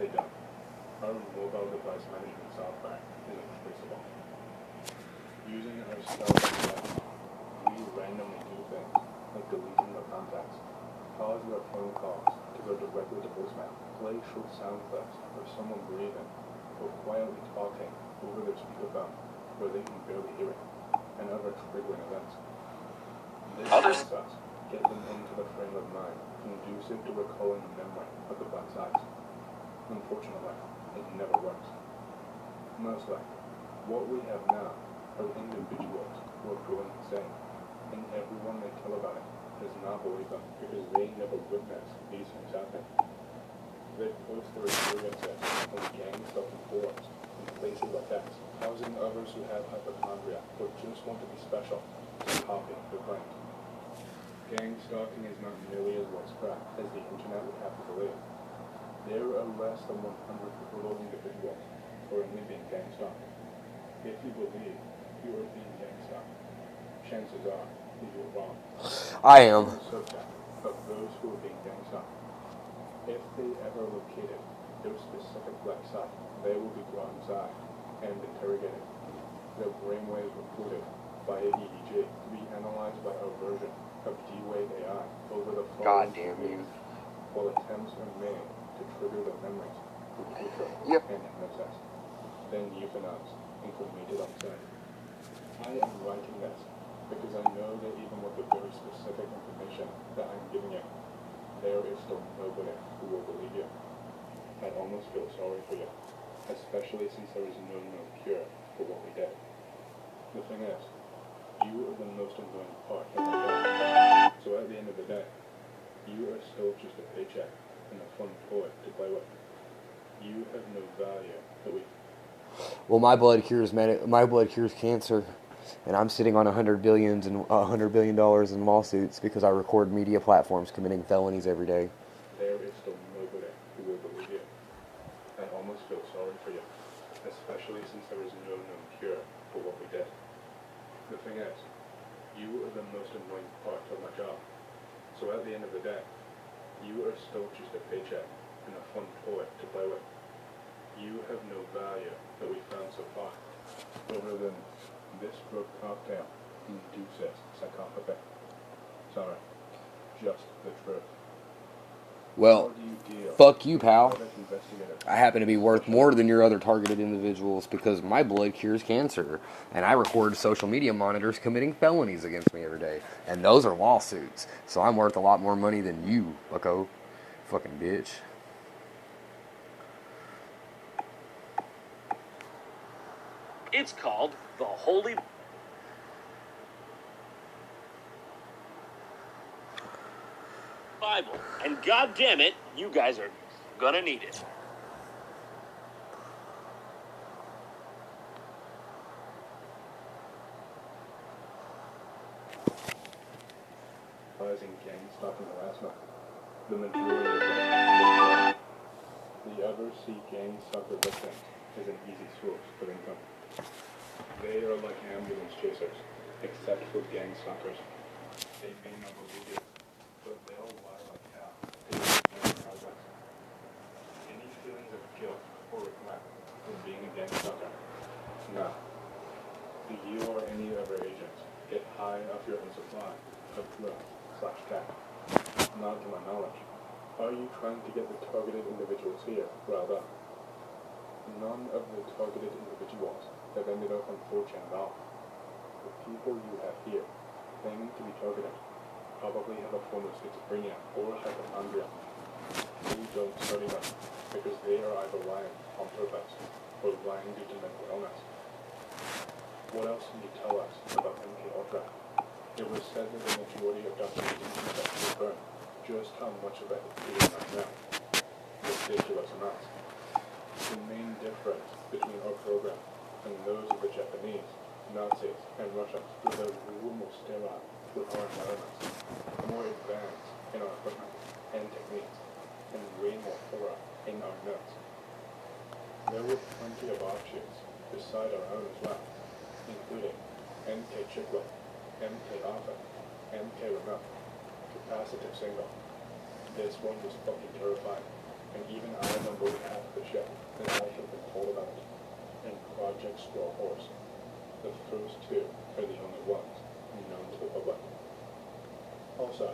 They don't. Our mobile device management software is untraceable. Using our cell phone, we randomly do things like deleting the contacts, pause their phone calls to go directly to voicemail, play short sound clips of someone breathing, or quietly talking over their speakerphone where they can barely hear it, and other triggering events. This process gets them into the frame of mind conducive to recalling the memory of the black sites. Unfortunately, it never works. Mostly, what we have now are individuals who are going insane, and everyone they tell about it does not believe them because they never witnessed these things happening. They post their experiences on gang stalking forums in places like that, housing others who have hypochondria or just want to be special to copy their claims. Gang stalking is not nearly as widespread as the internet would have to believe. There are less than 100 total individuals who are only being gang stalked. If you believe you are being gang stalked, chances are that you're wrong. I am. Subject of those who are being gang stalked. If they ever located their specific black site, they will be brought inside and interrogated. Their brainwaves recorded via EEG to be analyzed by our version of D-Wave AI over the phone. God damn you. While attempts are made to trigger the memories for future and hypnosis, then euthanized and cremated on site. I am writing this because I know that even with the very specific information that I'm giving you, there is still nobody who will believe you. I almost feel sorry for you, especially since there is no known cure for what we did. The thing is, you are the most annoying part of my job. So at the end of the day, you are still just a paycheck and a fun toy to play with. You have no value that we... Well, my blood cures cancer, and I'm sitting on $100 billion in lawsuits because I record media platforms committing felonies every day. There is still nobody who will believe you. I almost feel sorry for you, especially since there is no known cure for what we did. The thing is, you are the most annoying part of my job. So at the end of the day, you are still just a paycheck and a fun toy to play with. You have no value that we found so far, other than this drug cocktail induces psychopathy. Sorry, just the truth. Well, fuck you, pal. I happen to be worth more than your other targeted individuals because my blood cures cancer, and I record social media monitors committing felonies against me every day, and those are lawsuits, so I'm worth a lot more money than you, bucko. Fucking bitch. It's called the Holy Bible, and God damn it, you guys are gonna need it. Gang stalking harassment. The majority of them, the others see gang stalker victims as an easy source of income. They are like ambulance chasers, except for gang stalkers. They may not believe you, but they'll lie like hell to get their progress. Any feelings of guilt or regret from being a gang stalker? No. Do you or any other agents get high off your own supply of drugs/crack? Not to my knowledge. Are you trying to get the targeted individuals here riled up? None of the targeted individuals have ended up on 4chan at all. The people you have here, claiming to be targeted, probably have a form of schizophrenia or hypochondria. You don't study them because they are either lying on purpose or lying due to mental illness. What else can you tell us about MKUltra? It was said that the majority of Dr. Reed's will burn. Just how much of it do we not know? Ridiculous amounts. The main difference between our program and those of the Japanese, Nazis, and Russians is that we were more sterile with our environments, more advanced in our equipment and techniques, and way more thorough in our notes. There were plenty of offshoots beside our own as well, including MK Chiclet, MK Alpha, MK Remote, Capacitive Single. This one was fucking terrifying, and even I don't believe half the or horse. The first two are the only ones known to the public. Also,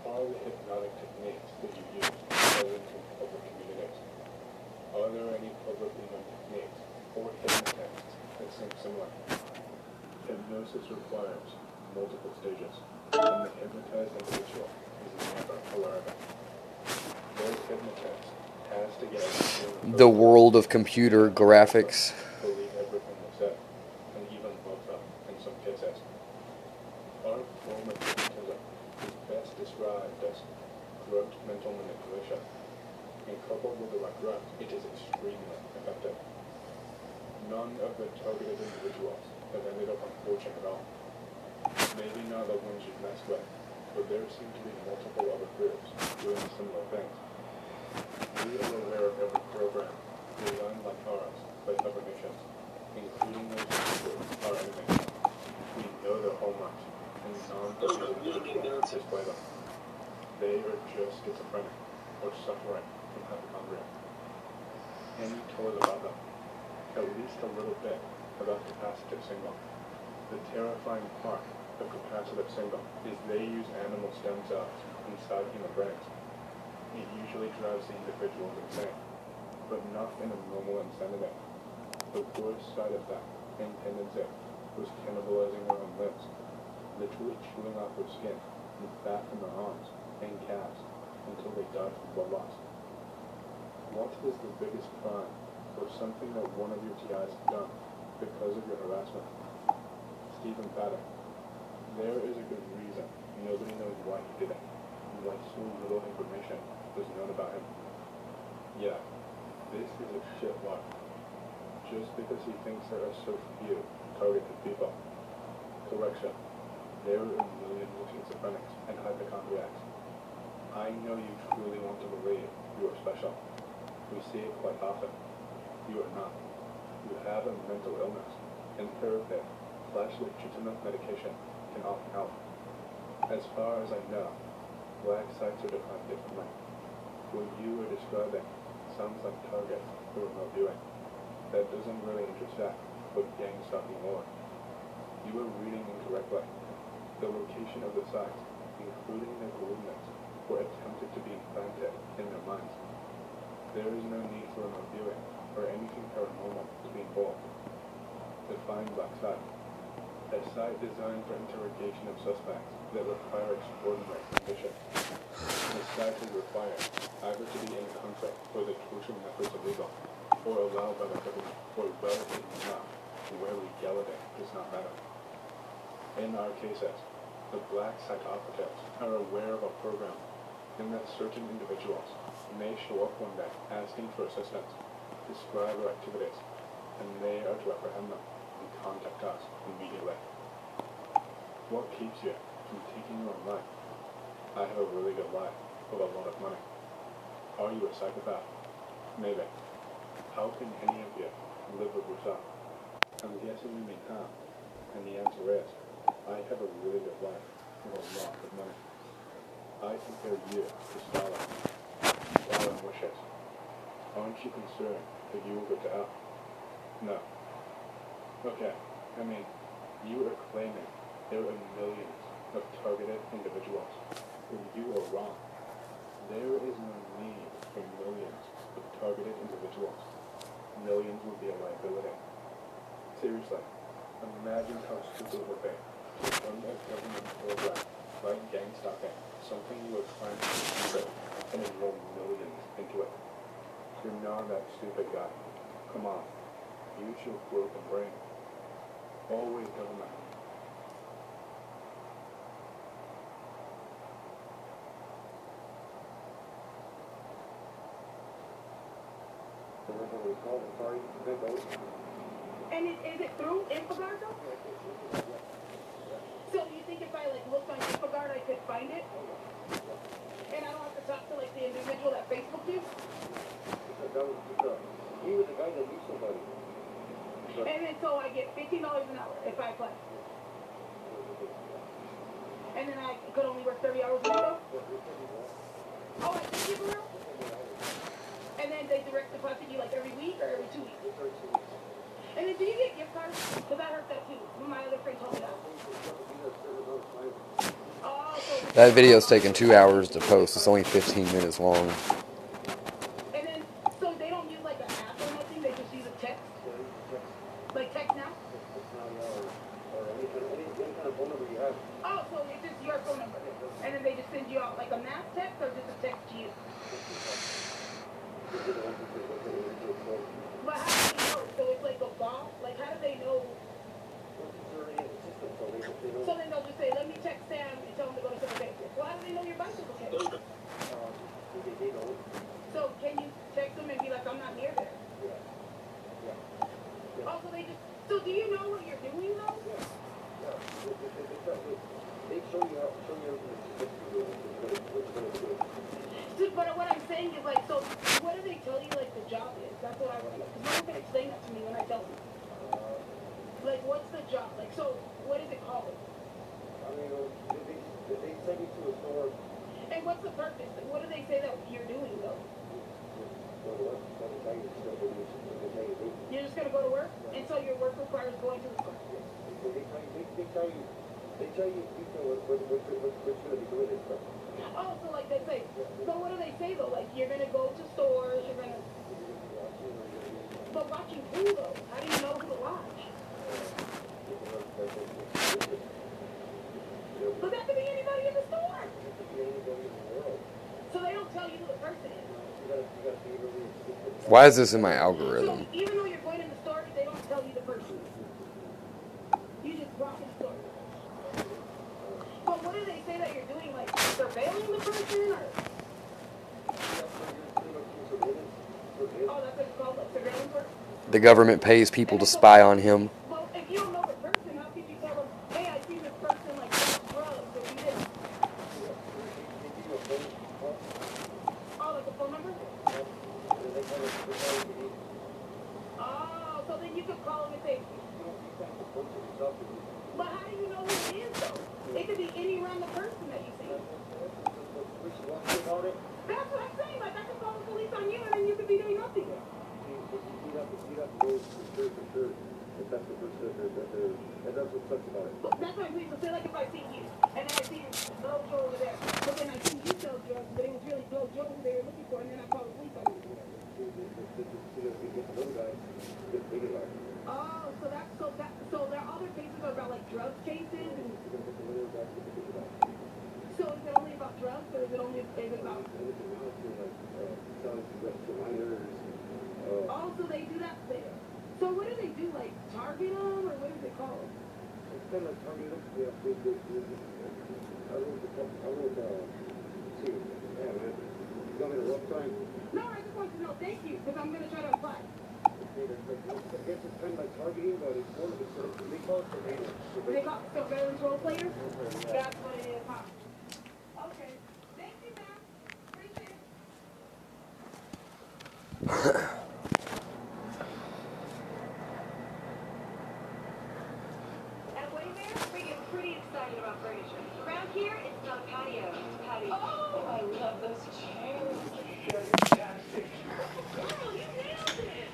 are the hypnotic techniques that you use present in public communities? Are there any publicly known techniques or hidden texts that seem similar? Hypnosis requires multiple stages, and the hypnotized individual is never aware of it. Those hypnotized has to get The world of computer graphics. believe everything they said, and even love them in some cases. Our form of hypnotism is best described as drugged mental manipulation, and coupled with the right drugs, it is extremely effective. None of the targeted individuals have ended up on 4chan at all. Maybe not the ones you've messed with, but there seem to be multiple other groups doing similar things. We are aware of every program designed like ours by other nations, including those who are enemies. We know their hallmarks, and non-individuals display them. They are just schizophrenic, or suffering from hypochondria. And you told us about them, at least a little bit about capacitive syndrome. The terrifying part of capacitive syndrome is they use animal stem cells inside human brains. It usually drives the individuals insane, but not in a normal insanity. The worst side effect and tendency was cannibalizing their own limbs, literally chewing off their skin and fat from their arms and calves until they died from blood loss. What is the biggest crime or something that one of your TIs has done because of your harassment? Stephen Paddock. There is a good reason nobody knows why he did it, and why so little information was known about him. Yeah, this is a shit lie. Just because he thinks there are so few targeted people. Correction. There are millions of schizophrenics and hypochondriacs. I know you truly want to believe you are special. We see it quite often. You are not. You have a mental illness, and therapy / legitimate medication can often help. As far as I know, black sites are defined differently. What you are describing sounds like targets for remote viewing. That doesn't really intersect with gang stalking lore. You are reading incorrectly. The location of the sites, including their coordinates, were attempted to be implanted in their minds. There is no need for remote viewing or anything paranormal to be involved. Define black site. A site designed for interrogation of suspects that require extraordinary conditions. The site is required either to be in conflict with the torture methods illegal, or allowed by the government, or relative enough where legality does not matter. In our cases, the black site operatives are aware of a program in that certain individuals may show up one day asking for assistance, describe our activities, and they are to apprehend them and contact us immediately. What keeps you from taking your own life? I have a really good life with a lot of money. Are you a psychopath? Maybe. How can any of you live with yourself? I'm guessing you mean how, and the answer is, I have a really good life with a lot of money. I compare you to Stalin. Stalin wishes. Aren't you concerned that you will go to hell? No. Okay, I mean, you are claiming there are millions of targeted individuals. But you are wrong. There is no need for millions of targeted individuals. Millions would be a liability. Seriously, imagine how stupid it would be to fund a government program like gang stalking, something you are trying to secret, and enroll millions into it. You're not that stupid guy. Come on, use your broken brain. Always government. And is it through InfoGuard though? So you think if I like looked on InfoGuard I could find it? And I don't have to talk to like the individual that Facebooked you? He was the guy that knew somebody. And then so I get $15 an hour if I apply. And then I could only work 30 hours a week though? Oh, I think you for real? And then they direct deposit you like every week or every 2 weeks? And then do you get gift cards? Because I heard that too. My other friend told me that. Oh, so That video's taking 2 hours to post. It's only 15 minutes long. and then, so they don't use like an app or nothing, they just use a text? Like text now? Oh, so it's just your phone number. And then they just send you out like a mass text or just a text to you? But how do they know? So it's like a bot? Like how do they know? So then they'll just say, let me text Sam and tell him to go to Silver Bay. Well, how do they know your bicycle case? So can you text them and be like, I'm not near there? Oh, so they just, so do you know what you're doing though? They show you everything. But what I'm saying is like, so what do they tell you like the job is? That's what I want to know. Because no one can explain that to me when I tell them. Like, what's the job? Like, so what is it called? I mean, they send you to a store. And what's the purpose? What do they say that you're doing though? You're just gonna go to work, and so your work requires going to the store. They tell you what's gonna be doing and stuff. Oh, so like they say. So what do they say though? Like you're gonna go to stores, you're gonna. But watching who though? How do you know who to watch? But that could be anybody in the store. So they don't tell you who the person is. Why is this in my So algorithm? even though you're going in the store, they don't tell you the person. You just walk in the store. But what do they say that you're doing? Like surveilling the person or? Oh, that's what it's called, like surveillance work? The government pays people to spy on him. Well, if you don't know the person, how could you tell them, hey, I see this person like drugs or do this? Oh, like a phone number? Oh, so then you could call them and say, but how do you know who it is though? It could be any random person that you see. That's what I'm saying. Like I could call the police on you and then you could be doing nothing. You have to know for sure if that's the person and that's what sucks about it. But that's what I'm saying. So say like if I see you and then I see Blow Joe over there, but then I see you sell drugs, but it was really Blow Joe who they were looking for, and then I call the police on you. Oh, so so there are other cases about like drug cases and so is it only about drugs or is it about oh, so they do that there. So what do they do, like target them or what is it called? It's kind of like target them. Yeah, see, yeah, man. You got me a rough time. No, I just want to know, thank you, because I'm gonna try to apply. I guess it's kind of like targeting, but it's more of a they call it surveillance. They call it surveillance role players? That's what it is, huh? Okay. Thank you, ma'am. Appreciate it. At Wayfair, we get pretty excited about furniture. Around here, it's not a patio, it's a patio. Oh, I love those chairs. Fantastic. Girl, you nailed it.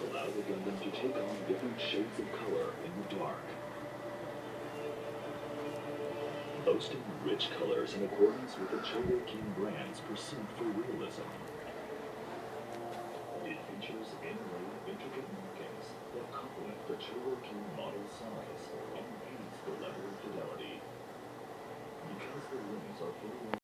Allow the Gundam to take on different shades of color in the dark. Boasting rich colors in accordance with the Chogo King brand's pursuit for realism. It features inlaid intricate markings that complement the Chogo King model size and enhance the level of fidelity. Because the rings are fully